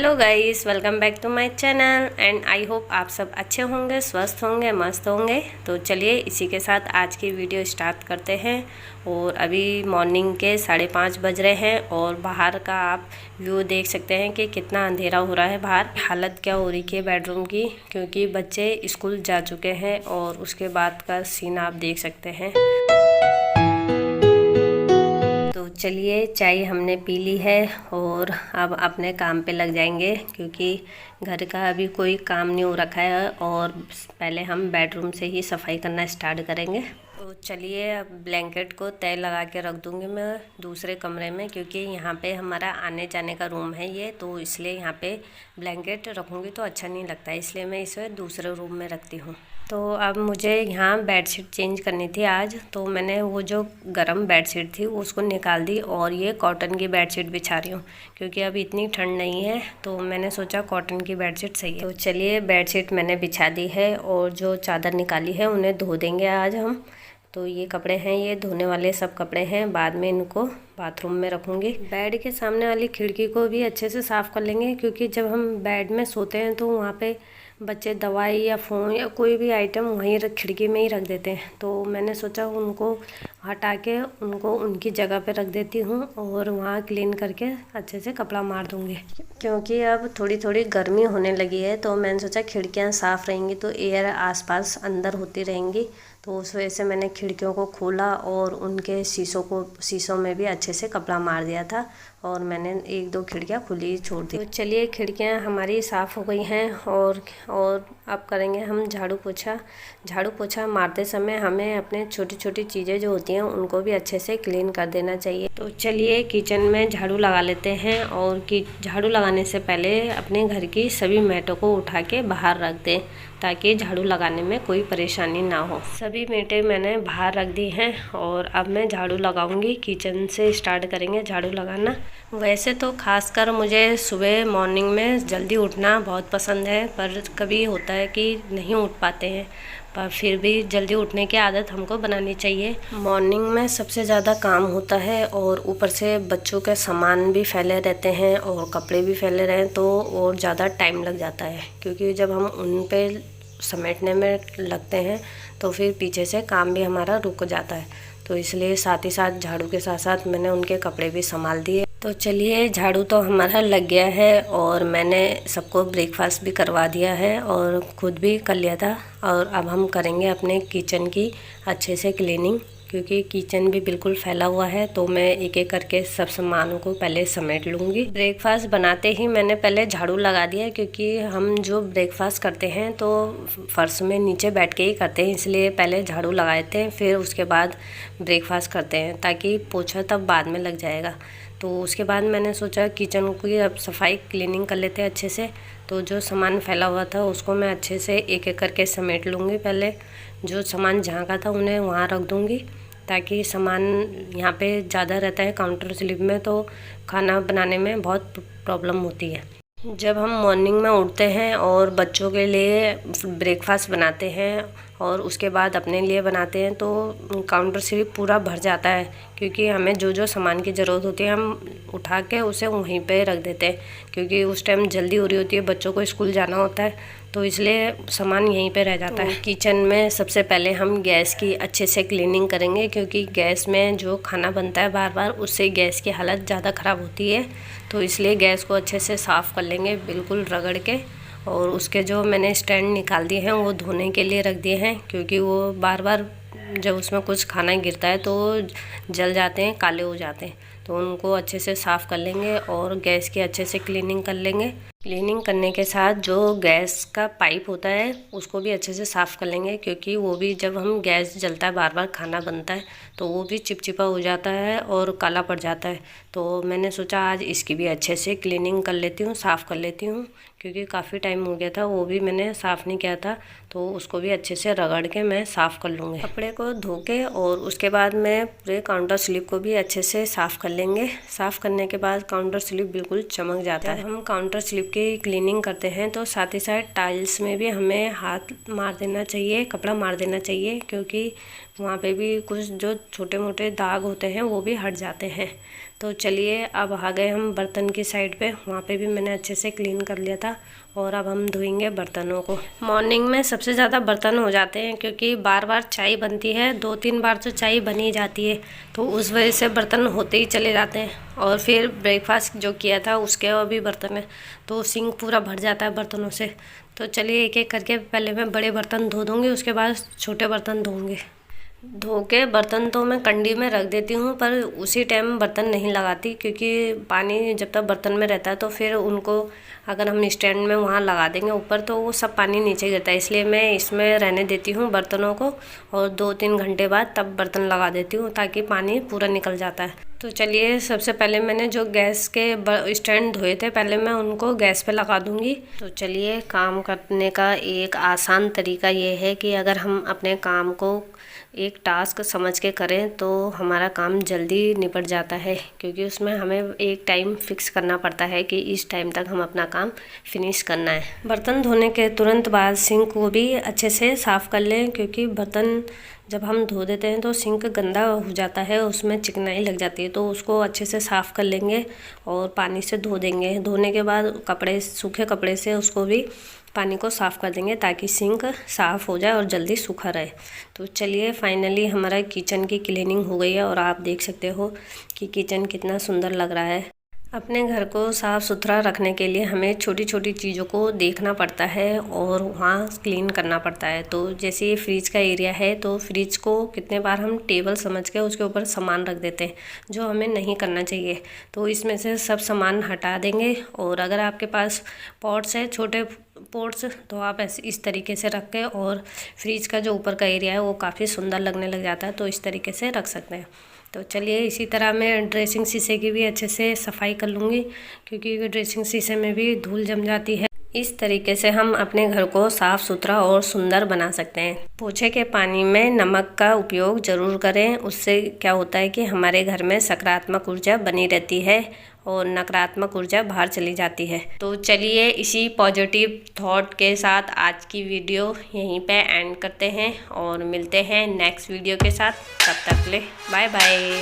Hello guys, welcome back to my channel and I hope आप सब अच्छे होंगे, स्वस्थ होंगे, मस्त होंगे। तो चलिए इसी के साथ आज की वीडियो स्टार्ट करते हैं। और अभी मॉर्निंग के 5:30 बज रहे हैं और बाहर का आप व्यू देख सकते हैं कि कितना अंधेरा हो रहा है बाहर। हालत क्या हो रही है बेडरूम की, क्योंकि बच्चे स्कूल जा चुके हैं और उसके बाद का सीन आप देख सकते हैं। तो चलिए चाय हमने पी ली है और अब अपने काम पे लग जाएंगे, क्योंकि घर का अभी कोई काम नहीं हो रखा है और पहले हम बेडरूम से ही सफाई करना स्टार्ट करेंगे। तो चलिए अब ब्लैंकेट को तय लगा के रख दूंगी मैं दूसरे कमरे में, क्योंकि यहाँ पे हमारा आने जाने का रूम है ये, तो इसलिए यहाँ पे ब्लैंकेट रखूँगी तो अच्छा नहीं लगता, इसलिए मैं इसे दूसरे रूम में रखती हूँ। तो अब मुझे यहाँ बेडशीट चेंज करनी थी आज, तो मैंने वो जो गरम बेडशीट थी उसको निकाल दी और ये कॉटन की बेडशीट बिछा रही हूँ, क्योंकि अब इतनी ठंड नहीं है तो मैंने सोचा कॉटन की बेडशीट सही है। तो चलिए बेडशीट मैंने बिछा दी है और जो चादर निकाली है उन्हें धो देंगे आज हम। तो ये कपड़े हैं, ये धोने वाले सब कपड़े हैं, बाद में इनको बाथरूम में रखूँगी। बेड के सामने वाली खिड़की को भी अच्छे से साफ़ कर लेंगे, क्योंकि जब हम बेड में सोते हैं तो वहाँ पे बच्चे दवाई या फ़ोन या कोई भी आइटम वहीं खिड़की में ही रख देते हैं। तो मैंने सोचा उनको हटा के उनको उनकी जगह पे रख देती हूँ और वहाँ क्लीन करके अच्छे से कपड़ा मार दूँगी, क्योंकि अब थोड़ी थोड़ी गर्मी होने लगी है। तो मैंने सोचा खिड़कियाँ साफ़ रहेंगी तो एयर आसपास अंदर होती रहेंगी, तो उस वजह से मैंने खिड़कियों को खोला और उनके शीशों में भी अच्छे से कपड़ा मार दिया था और मैंने 1-2 खिड़कियाँ खुली छोड़ दी। तो चलिए खिड़कियाँ हमारी साफ़ हो गई हैं और अब करेंगे हम झाड़ू पोछा। झाड़ू पोछा मारते समय हमें अपने छोटी छोटी चीज़ें जो होती हैं उनको भी अच्छे से क्लीन कर देना चाहिए। तो चलिए किचन में झाड़ू लगा लेते हैं और झाड़ू लगाने से पहले अपने घर की सभी मैटों को उठा के बाहर रख दें, ताकि झाड़ू लगाने में कोई परेशानी ना हो। सभी मेटें मैंने बाहर रख दी हैं और अब मैं झाड़ू लगाऊंगी। किचन से स्टार्ट करेंगे झाड़ू लगाना। वैसे तो खासकर मुझे सुबह मॉर्निंग में जल्दी उठना बहुत पसंद है, पर कभी होता है कि नहीं उठ पाते हैं, पर फिर भी जल्दी उठने की आदत हमको बनानी चाहिए। मॉर्निंग में सबसे ज़्यादा काम होता है और ऊपर से बच्चों के सामान भी फैले रहते हैं और कपड़े भी फैले रहें तो और ज़्यादा टाइम लग जाता है, क्योंकि जब हम उन पे समेटने में लगते हैं तो फिर पीछे से काम भी हमारा रुक जाता है। तो इसलिए साथ ही साथ झाड़ू के साथ साथ मैंने उनके कपड़े भी संभाल दिए। तो चलिए झाड़ू तो हमारा लग गया है और मैंने सबको ब्रेकफास्ट भी करवा दिया है और ख़ुद भी कर लिया था। और अब हम करेंगे अपने किचन की अच्छे से क्लीनिंग, क्योंकि किचन भी बिल्कुल फैला हुआ है। तो मैं एक एक करके सब सामानों को पहले समेट लूँगी। ब्रेकफास्ट बनाते ही मैंने पहले झाड़ू लगा दिया, क्योंकि हम जो ब्रेकफास्ट करते हैं तो फर्श में नीचे बैठ के ही करते हैं, इसलिए पहले झाड़ू लगाते हैं फिर उसके बाद ब्रेकफास्ट करते हैं, ताकि पोछा तब बाद में लग जाएगा। तो उसके बाद मैंने सोचा किचन की अब सफाई क्लीनिंग कर लेते हैं अच्छे से। तो जो सामान फैला हुआ था उसको मैं अच्छे से एक एक करके समेट लूँगी। पहले जो सामान जहाँ का था उन्हें वहाँ रख दूँगी, ताकि सामान यहाँ पे ज़्यादा रहता है काउंटर स्लिप में, तो खाना बनाने में बहुत प्रॉब्लम होती है। जब हम मॉर्निंग में उठते हैं और बच्चों के लिए ब्रेकफास्ट बनाते हैं और उसके बाद अपने लिए बनाते हैं तो काउंटर स्लिप पूरा भर जाता है, क्योंकि हमें जो जो सामान की ज़रूरत होती है हम उठा के उसे वहीं पे रख देते हैं, क्योंकि उस टाइम जल्दी हो रही होती है, बच्चों को स्कूल जाना होता है, तो इसलिए सामान यहीं पे रह जाता है। किचन में सबसे पहले हम गैस की अच्छे से क्लीनिंग करेंगे, क्योंकि गैस में जो खाना बनता है बार बार, उससे गैस की हालत ज़्यादा ख़राब होती है। तो इसलिए गैस को अच्छे से साफ़ कर लेंगे बिल्कुल रगड़ के। और उसके जो मैंने स्टैंड निकाल दिए हैं वो धोने के लिए रख दिए हैं, क्योंकि वो बार बार जब उसमें कुछ खाना गिरता है तो जल जाते हैं, काले हो जाते हैं। तो उनको अच्छे से साफ़ कर लेंगे और गैस की अच्छे से क्लीनिंग कर लेंगे। क्लीनिंग करने के साथ जो गैस का पाइप होता है उसको भी अच्छे से साफ़ कर लेंगे, क्योंकि वो भी जब हम गैस जलता है बार बार खाना बनता है तो वो भी चिपचिपा हो जाता है और काला पड़ जाता है। तो मैंने सोचा आज इसकी भी अच्छे से क्लीनिंग कर लेती हूँ, साफ़ कर लेती हूँ, क्योंकि काफ़ी टाइम हो गया था वो भी मैंने साफ़ नहीं किया था, तो उसको भी अच्छे से रगड़ के मैं साफ़ कर लूँगी। कपड़े को धो के और उसके बाद मैं पूरे काउंटर स्लिप को भी अच्छे से साफ़ कर लेंगे। साफ़ करने के बाद काउंटर स्लिप बिल्कुल चमक जाता है। हम काउंटर स्लिप की क्लीनिंग करते हैं तो साथ ही साथ टाइल्स में भी हमें हाथ मार देना चाहिए, कपड़ा मार देना चाहिए, क्योंकि वहाँ पे भी कुछ जो छोटे मोटे दाग होते हैं वो भी हट जाते हैं। तो चलिए अब आ गए हम बर्तन की साइड पे। वहाँ पे भी मैंने अच्छे से क्लीन कर लिया था और अब हम धोएंगे बर्तनों को। मॉर्निंग में सबसे ज़्यादा बर्तन हो जाते हैं क्योंकि बार बार चाय बनती है, 2-3 बार तो चाय बनी जाती है, तो उस वजह से बर्तन होते ही चले जाते हैं। और फिर ब्रेकफास्ट जो किया था उसके और भी बर्तन है, तो सिंक पूरा भर जाता है बर्तनों से। तो चलिए एक एक करके पहले मैं बड़े बर्तन धो दूँगी, उसके बाद छोटे बर्तन धोऊँगी। धो के बर्तन तो मैं कंडी में रख देती हूँ, पर उसी टाइम बर्तन नहीं लगाती क्योंकि पानी जब तक बर्तन में रहता है तो फिर उनको अगर हम स्टैंड में वहाँ लगा देंगे ऊपर तो वो सब पानी नीचे गिरता है, इसलिए मैं इसमें रहने देती हूँ बर्तनों को और 2-3 घंटे बाद तब बर्तन लगा देती हूँ ताकि पानी पूरा निकल जाता है। तो चलिए सबसे पहले मैंने जो गैस के स्टैंड धोए थे पहले मैं उनको गैस पे लगा दूँगी। तो चलिए काम करने का एक आसान तरीका ये है कि अगर हम अपने काम को एक टास्क समझ के करें तो हमारा काम जल्दी निपट जाता है, क्योंकि उसमें हमें एक टाइम फिक्स करना पड़ता है कि इस टाइम तक हम अपना काम फिनिश करना है। बर्तन धोने के तुरंत बाद सिंक को भी अच्छे से साफ़ कर लें, क्योंकि बर्तन जब हम धो देते हैं तो सिंक गंदा हो जाता है, उसमें चिकनाई लग जाती है, तो उसको अच्छे से साफ़ कर लेंगे और पानी से धो देंगे। धोने के बाद सूखे कपड़े से उसको भी पानी को साफ़ कर देंगे ताकि सिंक साफ़ हो जाए और जल्दी सूखा रहे। तो चलिए फाइनली हमारा किचन की क्लीनिंग हो गई है और आप देख सकते हो कि किचन कितना सुंदर लग रहा है। अपने घर को साफ़ सुथरा रखने के लिए हमें छोटी छोटी चीज़ों को देखना पड़ता है और वहाँ क्लीन करना पड़ता है। तो जैसे ये फ्रिज का एरिया है तो फ्रिज को कितने बार हम टेबल समझ के उसके ऊपर सामान रख देते हैं, जो हमें नहीं करना चाहिए। तो इसमें से सब सामान हटा देंगे और अगर आपके पास पॉट्स है, छोटे पॉट्स, तो आप ऐसे इस तरीके से रख के, और फ्रिज का जो ऊपर का एरिया है वो काफ़ी सुंदर लगने लग जाता है, तो इस तरीके से रख सकते हैं। तो चलिए इसी तरह मैं ड्रेसिंग शीशे की भी अच्छे से सफाई कर लूँगी, क्योंकि ड्रेसिंग शीशे में भी धूल जम जाती है। इस तरीके से हम अपने घर को साफ़ सुथरा और सुंदर बना सकते हैं। पोछे के पानी में नमक का उपयोग ज़रूर करें, उससे क्या होता है कि हमारे घर में सकारात्मक ऊर्जा बनी रहती है और नकारात्मक ऊर्जा बाहर चली जाती है। तो चलिए इसी पॉजिटिव थॉट के साथ आज की वीडियो यहीं पे एंड करते हैं और मिलते हैं नेक्स्ट वीडियो के साथ। तब तक ले बाय बाय।